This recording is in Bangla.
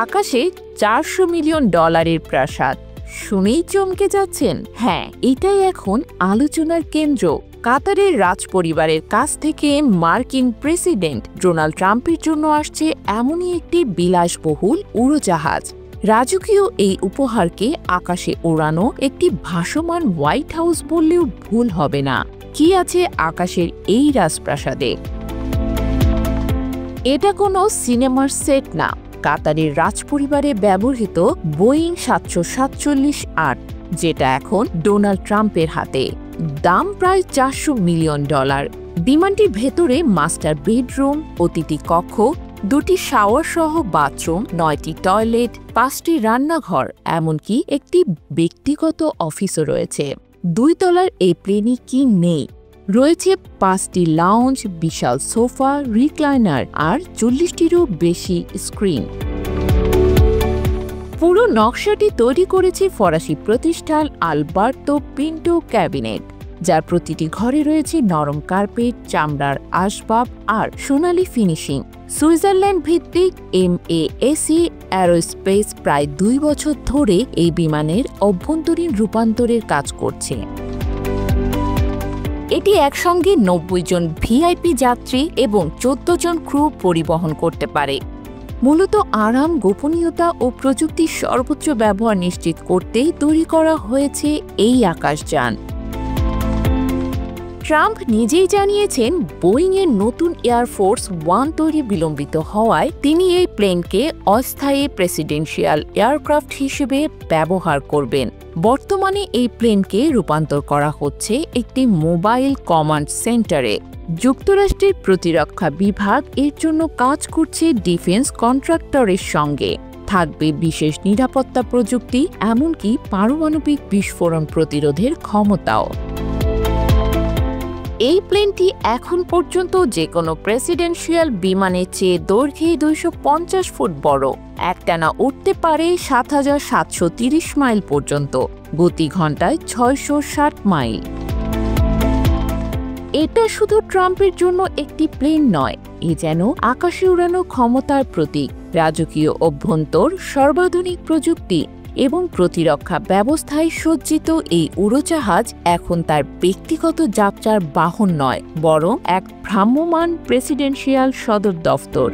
আকাশে $400 মিলিয়ন প্রাসাদ। শুনেই চমকে যাচ্ছেন? হ্যাঁ, এটাই এখন আলোচনার কেন্দ্র। কাতারের রাজপরিবারের কাছ থেকে মার্কিন প্রেসিডেন্ট ডোনাল্ড ট্রাম্পের জন্য আসছে এমনই একটি বিলাসবহুল উড়োজাহাজ। রাজকীয় এই উপহারকে আকাশে ওড়ানো একটি ভাসমান হোয়াইট হাউস বললেও ভুল হবে না। কি আছে আকাশের এই রাজপ্রাসাদে? এটা কোনো সিনেমার সেট না, কাতারের রাজপরিবারে ব্যবহৃত বোয়িং 747-8, যেটা এখন ডোনাল্ড ট্রাম্পের হাতে। দাম প্রায় $400 মিলিয়ন। বিমানটির ভেতরে মাস্টার বেডরুম, অতিথি কক্ষ, 2টি শাওয়ার সহ বাথরুম, 9টি টয়লেট, 5টি রান্নাঘর, এমনকি একটি ব্যক্তিগত অফিসও রয়েছে। 2 তলার এই প্লেনে কি নেই? রয়েছে 5টি লাউঞ্জ, বিশাল সোফা, রিক্লাইনার আর 40টিরও বেশি স্ক্রিন। পুরো নকশাটি তৈরি করেছে ফরাসি প্রতিষ্ঠান আলবার্তো পিন্টো ক্যাবিনেট, যার প্রতিটি ঘরে রয়েছে নরম কার্পেট, চামড়ার আসবাব আর সোনালি ফিনিশিং। সুইজারল্যান্ড ভিত্তিক MASE অ্যারোস্পেস প্রায় 2 বছর ধরে এই বিমানের অভ্যন্তরীণ রূপান্তরের কাজ করছে। এটি একসঙ্গে 90 জন VIP যাত্রী এবং 14 জন ক্রু পরিবহন করতে পারে। মূলত আরাম, গোপনীয়তা ও প্রযুক্তির সর্বোচ্চ ব্যবহার নিশ্চিত করতেই তৈরি করা হয়েছে এই আকাশযান। ট্রাম্প নিজেই জানিয়েছেন, বোয়িংয়ের নতুন এয়ারফোর্স 1 তৈরি বিলম্বিত হওয়ায় তিনি এই প্লেনকে অস্থায়ী প্রেসিডেন্সিয়াল এয়ারক্রাফট হিসেবে ব্যবহার করবেন। বর্তমানে এই প্লেনকে রূপান্তর করা হচ্ছে একটি মোবাইল কমান্ড সেন্টারে। যুক্তরাষ্ট্রের প্রতিরক্ষা বিভাগ এর জন্য কাজ করছে ডিফেন্স কন্ট্রাক্টরের সঙ্গে। থাকবে বিশেষ নিরাপত্তা প্রযুক্তি, এমনকি পারমাণবিক বিস্ফোরণ প্রতিরোধের ক্ষমতাও। এই প্লেনটি এখন পর্যন্ত যে কোনো প্রেসিডেন্সিয়াল বিমানের চেয়ে দৈর্ঘ্যে 250 ফুট বড়। একটানা উঠতে পারে 7,730 মাইল পর্যন্ত, গতি ঘন্টায় 660 মাইল। এটা শুধু ট্রাম্পের জন্য একটি প্লেন নয়, এ যেন আকাশে উড়ানো ক্ষমতার প্রতীক। রাজকীয় অভ্যন্তর, সর্বাধুনিক প্রযুক্তি এবং প্রতিরক্ষা ব্যবস্থায় সজ্জিত এই উড়োজাহাজ এখন তার ব্যক্তিগত যাত্রার বাহন নয়, বরং এক ভ্রাম্যমাণ প্রেসিডেন্সিয়াল সদর দফতর।